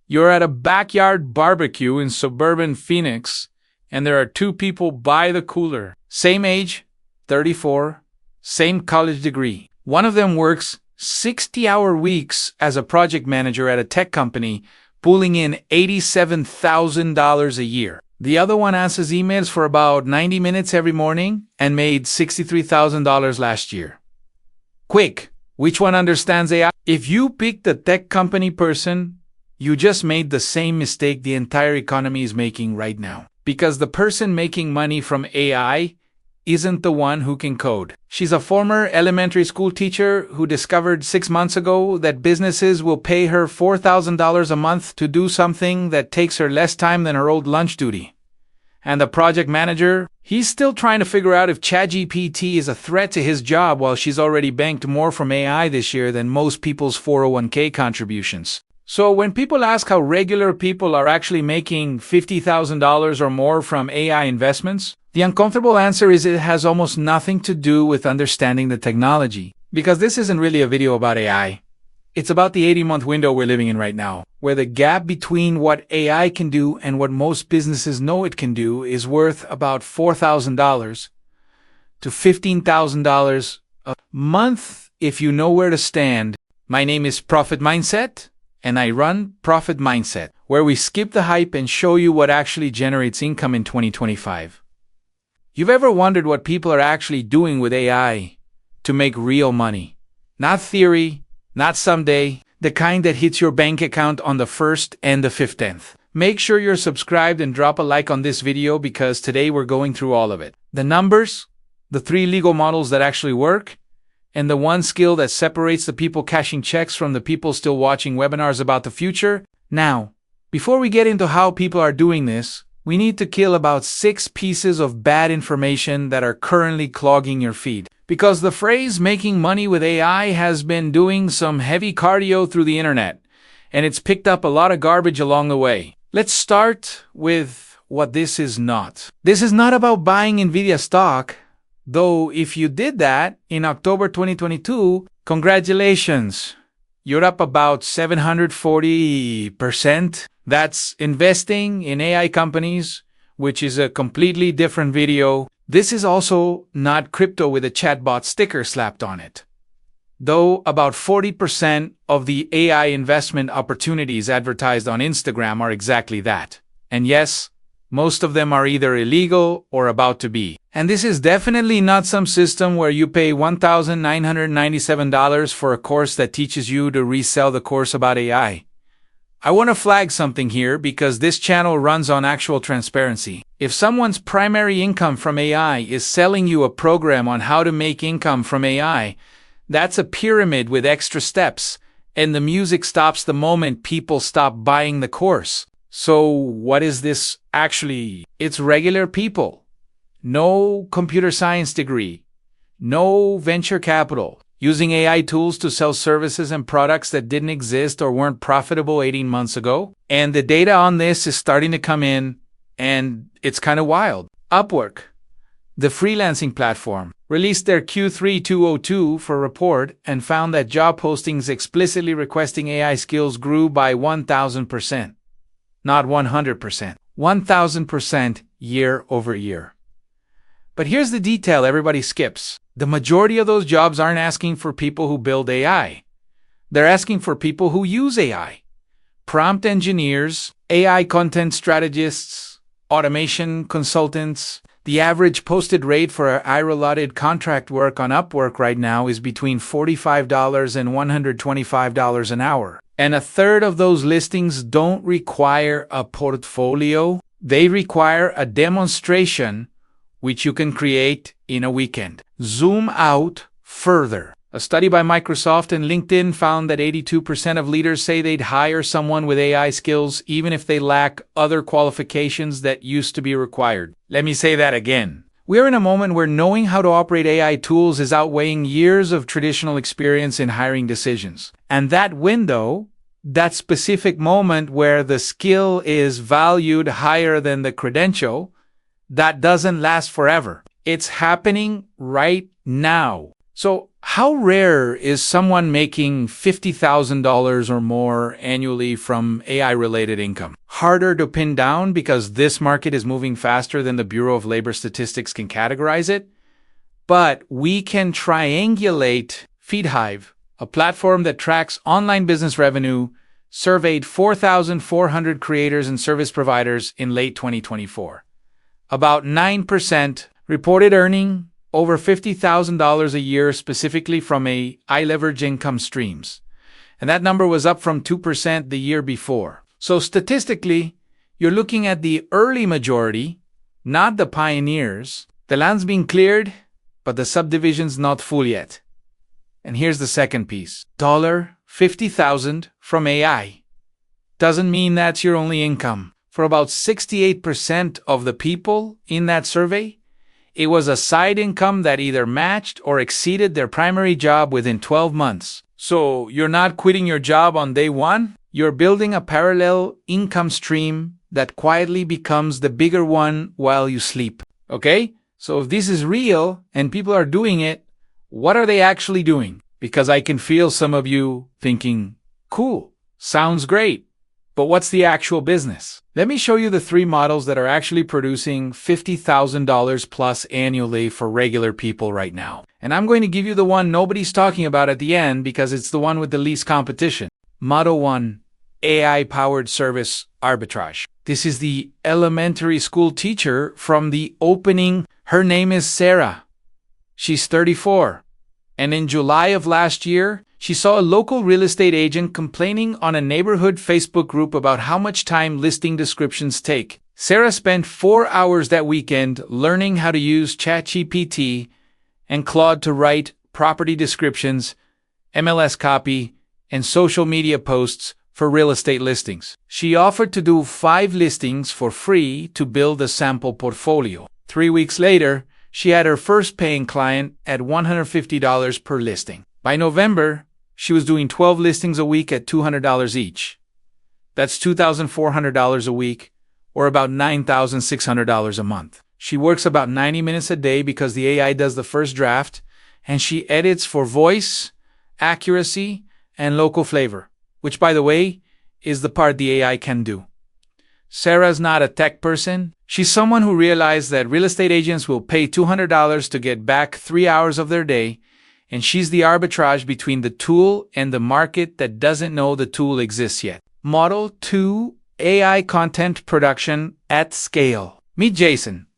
You're at a backyard barbecue in suburban Phoenix, and there are two people by the cooler. Same age, 34, same college degree. One of them works 60-hour weeks as a project manager at a tech company, pulling in $87,000 a year. The other one answers emails for about 90 minutes every morning and made $63,000 last year. Quick, which one understands AI? If you pick the tech company person, you just made the same mistake the entire economy is making right now. Because the person making money from AI isn't the one who can code. She's a former elementary school teacher who discovered 6 months ago that businesses will pay her $4,000 a month to do something that takes her less time than her old lunch duty. And the project manager, he's still trying to figure out if ChatGPT is a threat to his job while she's already banked more from AI this year than most people's 401k contributions. So when people ask how regular people are actually making $50,000 or more from AI investments, the uncomfortable answer is it has almost nothing to do with understanding the technology. Because this isn't really a video about AI. It's about the 80-month window we're living in right now, where the gap between what AI can do and what most businesses know it can do is worth about $4,000 to $15,000 a month if you know where to stand. My name is Profit Mindset, and I run Profit Mindset, where we skip the hype and show you what actually generates income in 2025. You've ever wondered what people are actually doing with AI to make real money? Not theory, not someday, the kind that hits your bank account on the 1st and the 15th. Make sure you're subscribed and drop a like on this video because today we're going through all of it. The numbers, the 3 legal models that actually work, and the 1 skill that separates the people cashing checks from the people still watching webinars about the future. Now, before we get into how people are doing this, we need to kill about 6 pieces of bad information that are currently clogging your feed. Because the phrase making money with AI has been doing some heavy cardio through the internet, and it's picked up a lot of garbage along the way. Let's start with what this is not. This is not about buying NVIDIA stock, though if you did that in October 2022, congratulations. You're up about 740%. That's investing in AI companies, which is a completely different video. This is also not crypto with a chatbot sticker slapped on it. Though about 40% of the AI investment opportunities advertised on Instagram are exactly that. And yes, most of them are either illegal or about to be. And this is definitely not some system where you pay $1,997 for a course that teaches you to resell the course about AI. I want to flag something here because this channel runs on actual transparency. If someone's primary income from AI is selling you a program on how to make income from AI, that's a pyramid with extra steps, and the music stops the moment people stop buying the course. So what is this actually? It's regular people. No computer science degree. No venture capital. Using AI tools to sell services and products that didn't exist or weren't profitable 18 months ago. And the data on this is starting to come in, and it's kind of wild. Upwork, the freelancing platform, released their Q3 2022 for report and found that job postings explicitly requesting AI skills grew by 1,000%. Not 100%. 1,000% year over year. But here's the detail everybody skips. The majority of those jobs aren't asking for people who build AI. They're asking for people who use AI. Prompt engineers, AI content strategists, automation consultants. The average posted rate for IRA-allotted contract work on Upwork right now is between $45 and $125 an hour. And a third of those listings don't require a portfolio. They require a demonstration which you can create in a weekend. Zoom out further. A study by Microsoft and LinkedIn found that 82% of leaders say they'd hire someone with AI skills even if they lack other qualifications that used to be required. Let me say that again. We're in a moment where knowing how to operate AI tools is outweighing years of traditional experience in hiring decisions. And that window, that specific moment where the skill is valued higher than the credential, that doesn't last forever. It's happening right now. So, how rare is someone making $50,000 or more annually from AI-related income? Harder to pin down because this market is moving faster than the Bureau of Labor Statistics can categorize it. But we can triangulate. FeedHive, a platform that tracks online business revenue, surveyed 4,400 creators and service providers in late 2024. About 9% reported earning over $50,000 a year specifically from AI-leveraged income streams. And that number was up from 2% the year before. So statistically, you're looking at the early majority, not the pioneers. The land's being cleared, but the subdivision's not full yet. And here's the second piece. $50,000 from AI doesn't mean that's your only income. For about 68% of the people in that survey, it was a side income that either matched or exceeded their primary job within 12 months. So you're not quitting your job on day one. You're building a parallel income stream that quietly becomes the bigger one while you sleep. Okay? So if this is real and people are doing it, what are they actually doing? Because I can feel some of you thinking, cool, sounds great. But what's the actual business? Let me show you the 3 models that are actually producing $50,000 plus annually for regular people right now. And I'm going to give you the one nobody's talking about at the end because it's the one with the least competition. Model 1, AI-powered service arbitrage. This is the elementary school teacher from the opening. Her name is Sarah. She's 34. And in July of last year, she saw a local real estate agent complaining on a neighborhood Facebook group about how much time listing descriptions take. Sarah spent 4 hours that weekend learning how to use ChatGPT and Claude to write property descriptions, MLS copy, and social media posts for real estate listings. She offered to do 5 listings for free to build a sample portfolio. 3 weeks later, she had her first paying client at $150 per listing. By November, she was doing 12 listings a week at $200 each. That's $2,400 a week, or about $9,600 a month. She works about 90 minutes a day because the AI does the first draft, and she edits for voice, accuracy, and local flavor, which, by the way, is the part the AI can do. Sarah's not a tech person. She's someone who realized that real estate agents will pay $200 to get back 3 hours of their day, and she's the arbitrage between the tool and the market that doesn't know the tool exists yet. Model 2, AI content production at scale. Meet Jason.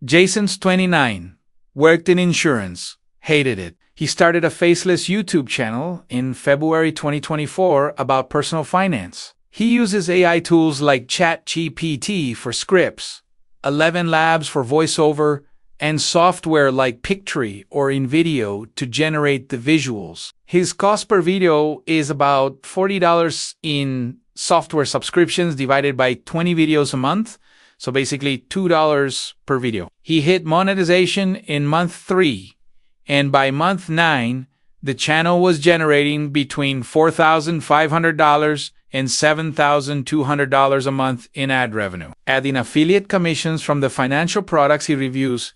Jason's 29, worked in insurance, hated it. He started a Faceless YouTube channel in February 2024 about personal finance. He uses AI tools like ChatGPT for scripts, 11 Labs for voiceover, and software like Pictory or InVideo to generate the visuals. His cost per video is about $40 in software subscriptions divided by 20 videos a month, so basically $2 per video. He hit monetization in month 3, and by month 9, the channel was generating between $4,500 and $7,200 a month in ad revenue. Adding affiliate commissions from the financial products he reviews,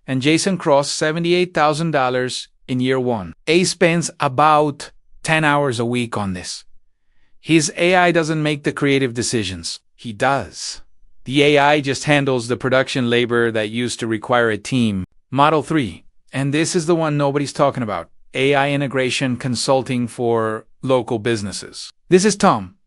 and Jason crossed $78,000 in year 1. A spends about 10 hours a week on this. His AI doesn't make the creative decisions. He does. The AI just handles the production labor that used to require a team. Model 3, and this is the one nobody's talking about. AI integration consulting for local businesses. This is Tom.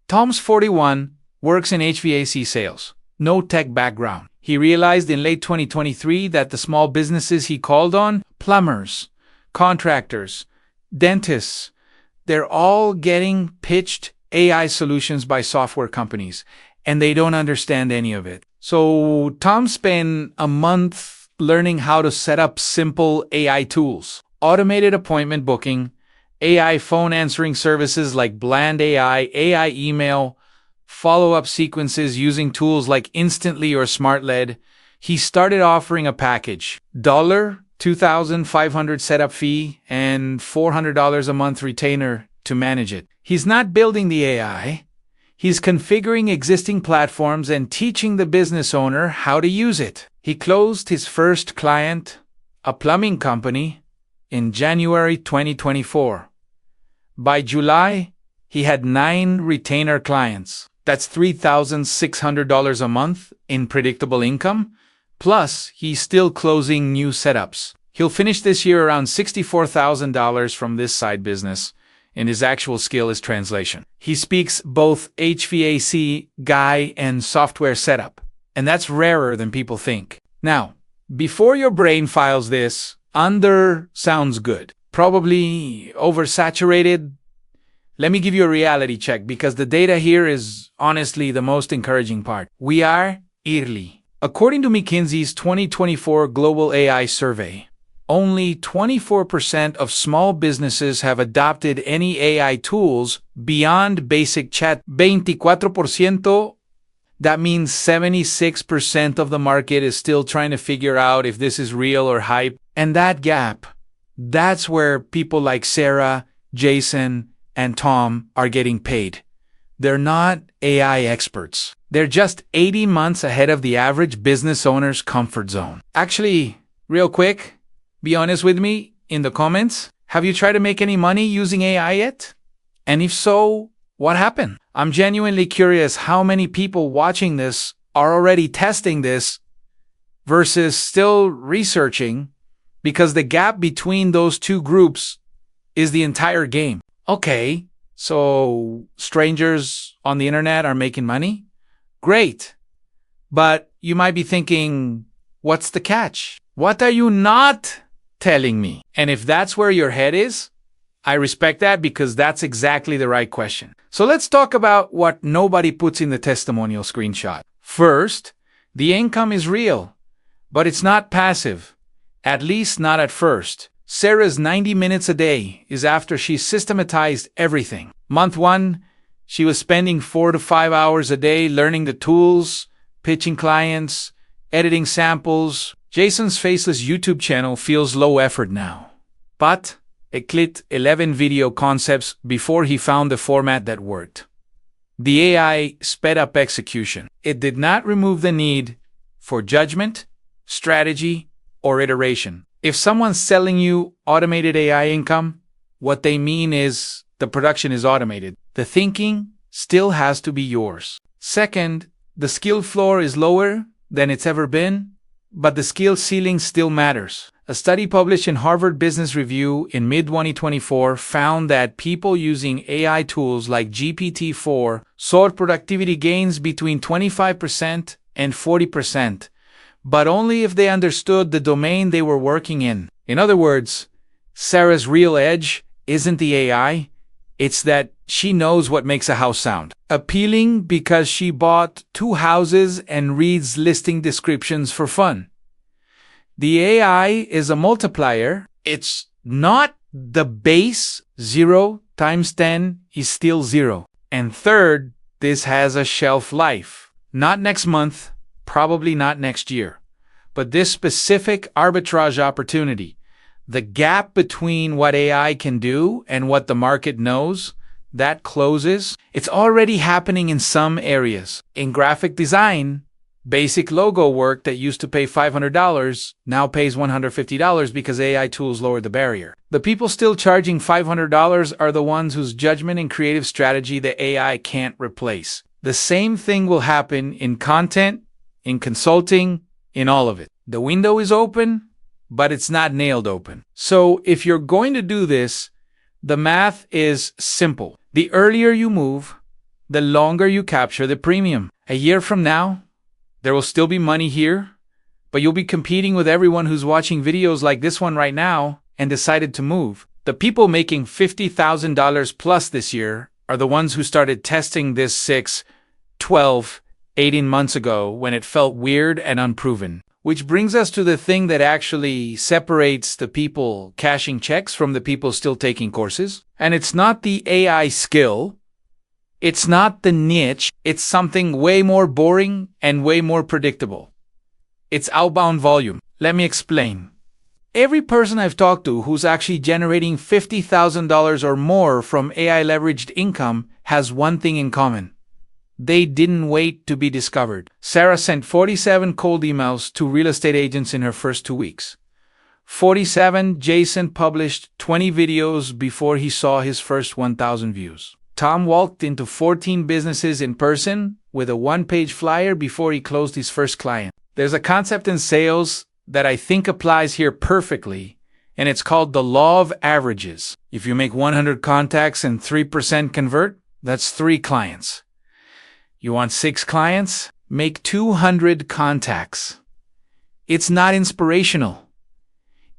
Tom's 41, works in HVAC sales. No tech background. He realized in late 2023 that the small businesses he called on, plumbers, contractors, dentists, they're all getting pitched AI solutions by software companies, and they don't understand any of it. So Tom spent a month learning how to set up simple AI tools, automated appointment booking, AI phone answering services like Bland AI, AI email, follow-up sequences using tools like Instantly or SmartLead. He started offering a package, $2,500 setup fee and $400 a month retainer to manage it. He's not building the AI. He's configuring existing platforms and teaching the business owner how to use it. He closed his first client, a plumbing company, in January 2024. By July, he had 9 retainer clients. That's $3,600 a month in predictable income, plus he's still closing new setups. He'll finish this year around $64,000 from this side business, and his actual skill is translation. He speaks both HVAC, guy, and software setup, and that's rarer than people think. Now, before your brain files this, under sounds good. Probably oversaturated. Let me give you a reality check because the data here is honestly the most encouraging part. We are early. According to McKinsey's 2024 Global AI Survey, only 24% of small businesses have adopted any AI tools beyond basic chat. 24%. That means 76% of the market is still trying to figure out if this is real or hype. And that gap, that's where people like Sarah, Jason, and Tom are getting paid. They're not AI experts. They're just 18 months ahead of the average business owner's comfort zone. Actually, real quick, be honest with me in the comments. Have you tried to make any money using AI yet? And if so, what happened? I'm genuinely curious how many people watching this are already testing this versus still researching, because the gap between those two groups is the entire game. Okay, so strangers on the internet are making money? Great. But you might be thinking, what's the catch? What are you not telling me? And if that's where your head is, I respect that because that's exactly the right question. So let's talk about what nobody puts in the testimonial screenshot. First, the income is real, but it's not passive, at least not at first. Sarah's 90 minutes a day is after she systematized everything. Month 1, she was spending 4 to 5 hours a day learning the tools, pitching clients, editing samples. Jason's Faceless YouTube channel feels low effort now, but it clicked 11 video concepts before he found the format that worked. The AI sped up execution. It did not remove the need for judgment, strategy, or iteration. If someone's selling you automated AI income, what they mean is the production is automated. The thinking still has to be yours. Second, the skill floor is lower than it's ever been, but the skill ceiling still matters. A study published in Harvard Business Review in mid-2024 found that people using AI tools like GPT-4 saw productivity gains between 25% and 40%, but only if they understood the domain they were working in. In other words, Sarah's real edge isn't the AI, it's that she knows what makes a house sound appealing because she bought 2 houses and reads listing descriptions for fun. The AI is a multiplier. It's not the base. 0 times 10 is still 0. And third, this has a shelf life. Not next month, probably not next year. But this specific arbitrage opportunity, the gap between what AI can do and what the market knows, that closes. It's already happening in some areas. In graphic design, basic logo work that used to pay $500 now pays $150 because AI tools lowered the barrier. The people still charging $500 are the ones whose judgment and creative strategy the AI can't replace. The same thing will happen in content, in consulting, in all of it. The window is open, but it's not nailed open. So if you're going to do this, the math is simple. The earlier you move, the longer you capture the premium. A year from now, there will still be money here, but you'll be competing with everyone who's watching videos like this one right now and decided to move. The people making $50,000 plus this year are the ones who started testing this 6, 12, 18 months ago when it felt weird and unproven. Which brings us to the thing that actually separates the people cashing checks from the people still taking courses. And it's not the AI skill. It's not the niche. It's something way more boring and way more predictable. It's outbound volume. Let me explain. Every person I've talked to who's actually generating $50,000 or more from AI-leveraged income has one thing in common. They didn't wait to be discovered. Sarah sent 47 cold emails to real estate agents in her first 2 weeks. 47. Jason published 20 videos before he saw his first 1,000 views. Tom walked into 14 businesses in person with a one-page flyer before he closed his first client. There's a concept in sales that I think applies here perfectly, and it's called the law of averages. If you make 100 contacts and 3% convert, that's 3 clients. You want 6 clients? Make 200 contacts. It's not inspirational.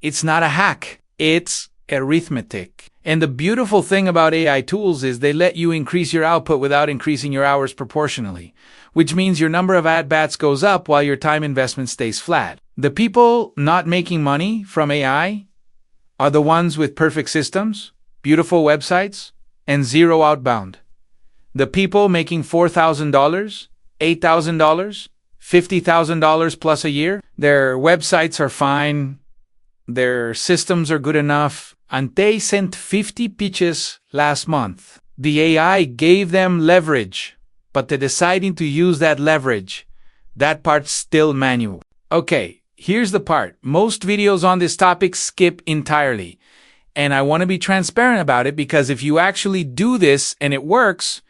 It's not a hack. It's arithmetic. And the beautiful thing about AI tools is they let you increase your output without increasing your hours proportionally, which means your number of at-bats goes up while your time investment stays flat. The people not making money from AI are the ones with perfect systems, beautiful websites, and zero outbound. The people making $4,000, $8,000, $50,000 plus a year, their websites are fine, their systems are good enough, and they sent 50 pitches last month. The AI gave them leverage, but they're deciding to use that leverage. That part's still manual. Okay, here's the part. Most videos on this topic skip entirely. And I want to be transparent about it because if you actually do this and it works,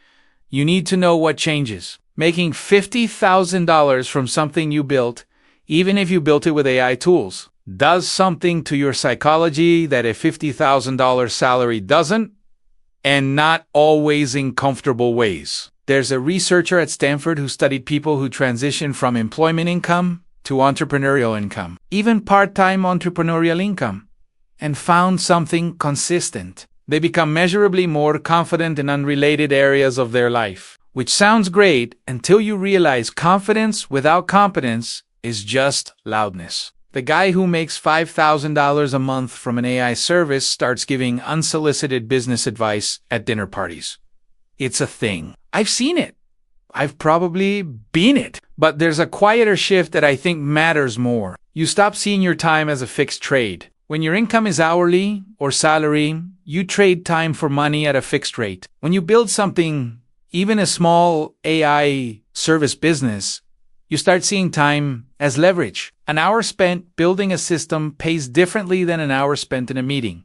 you need to know what changes. Making $50,000 from something you built, even if you built it with AI tools, does something to your psychology that a $50,000 salary doesn't, and not always in comfortable ways. There's a researcher at Stanford who studied people who transition from employment income to entrepreneurial income, even part-time entrepreneurial income, and found something consistent. They become measurably more confident in unrelated areas of their life, which sounds great until you realize confidence without competence is just loudness. The guy who makes $5,000 a month from an AI service starts giving unsolicited business advice at dinner parties. It's a thing. I've seen it. I've probably been it. But there's a quieter shift that I think matters more. You stop seeing your time as a fixed trade. When your income is hourly or salary, you trade time for money at a fixed rate. When you build something, even a small AI service business, you start seeing time as leverage. An hour spent building a system pays differently than an hour spent in a meeting.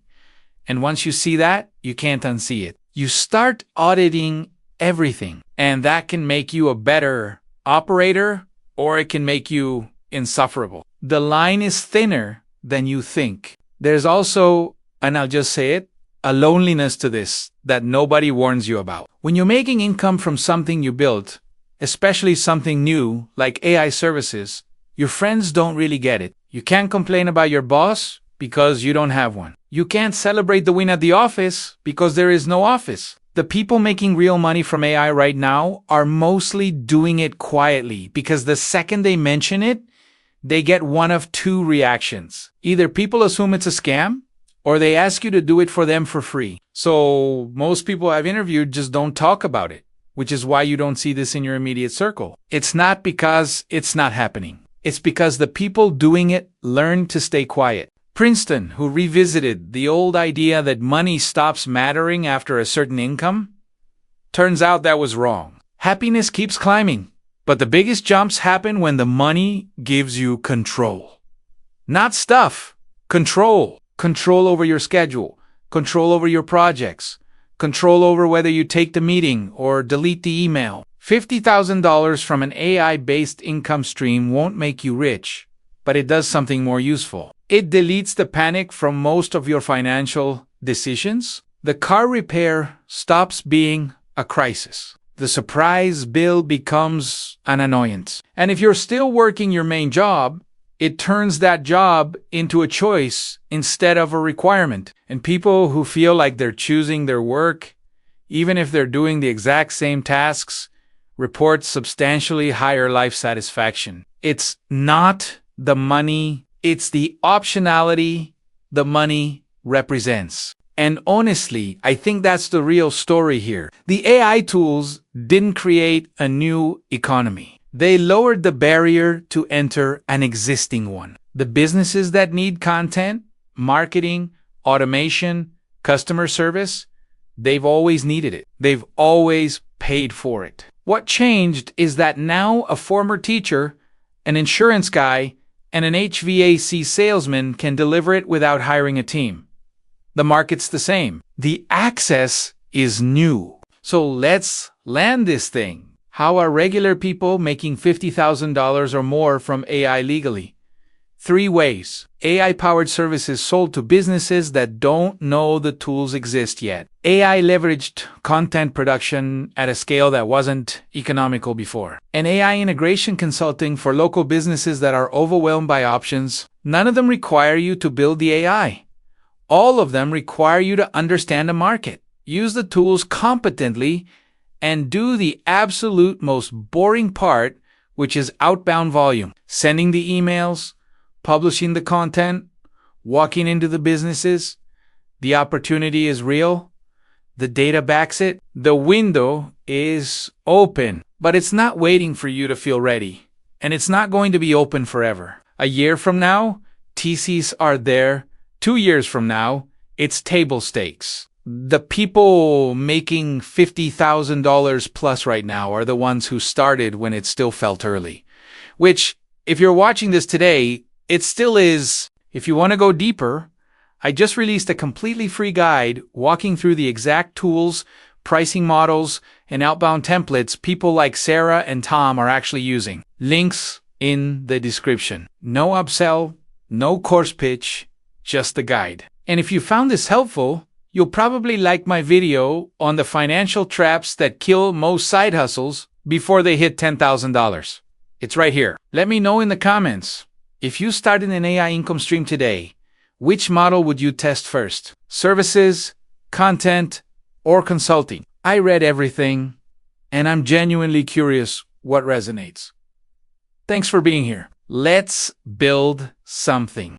And once you see that, you can't unsee it. You start auditing everything. And that can make you a better operator, or it can make you insufferable. The line is thinner than you think. There's also, and I'll just say it, a loneliness to this that nobody warns you about. When you're making income from something you built, especially something new like AI services, your friends don't really get it. You can't complain about your boss because you don't have one. You can't celebrate the win at the office because there is no office. The people making real money from AI right now are mostly doing it quietly because the second they mention it, they get one of 2 reactions. Either people assume it's a scam, or they ask you to do it for them for free. So most people I've interviewed just don't talk about it, which is why you don't see this in your immediate circle. It's not because it's not happening. It's because the people doing it learned to stay quiet. Princeton, who revisited the old idea that money stops mattering after a certain income, turns out that was wrong. Happiness keeps climbing, but the biggest jumps happen when the money gives you control. Not stuff, control. Control over your schedule, control over your projects, control over whether you take the meeting or delete the email. $50,000 from an AI-based income stream won't make you rich, but it does something more useful. It deletes the panic from most of your financial decisions. The car repair stops being a crisis. The surprise bill becomes an annoyance. And if you're still working your main job, it turns that job into a choice instead of a requirement. And people who feel like they're choosing their work, even if they're doing the exact same tasks, report substantially higher life satisfaction. It's not the money, it's the optionality the money represents. And honestly, I think that's the real story here. The AI tools didn't create a new economy. They lowered the barrier to enter an existing one. The businesses that need content, marketing, automation, customer service, they've always needed it. They've always paid for it. What changed is that now a former teacher, an insurance guy, and an HVAC salesman can deliver it without hiring a team. The market's the same. The access is new. So let's land this thing. How are regular people making $50,000 or more from AI legally? 3 ways. AI-powered services sold to businesses that don't know the tools exist yet. AI-leveraged content production at a scale that wasn't economical before. And AI integration consulting for local businesses that are overwhelmed by options. None of them require you to build the AI. All of them require you to understand the market, use the tools competently, and do the absolute most boring part, which is outbound volume. Sending the emails, publishing the content, walking into the businesses. The opportunity is real. The data backs it. The window is open, but it's not waiting for you to feel ready. And it's not going to be open forever. A year from now, TCs are there. 2 years from now, it's table stakes. The people making $50,000 plus right now are the ones who started when it still felt early. Which, if you're watching this today, it still is. If you want to go deeper, I just released a completely free guide walking through the exact tools, pricing models, and outbound templates people like Sarah and Tom are actually using. Links in the description. No upsell, no course pitch, just the guide. And if you found this helpful, you'll probably like my video on the financial traps that kill most side hustles before they hit $10,000. It's right here. Let me know in the comments. If you started an AI income stream today, which model would you test first? Services, content, or consulting? I read everything, and I'm genuinely curious what resonates. Thanks for being here. Let's build something.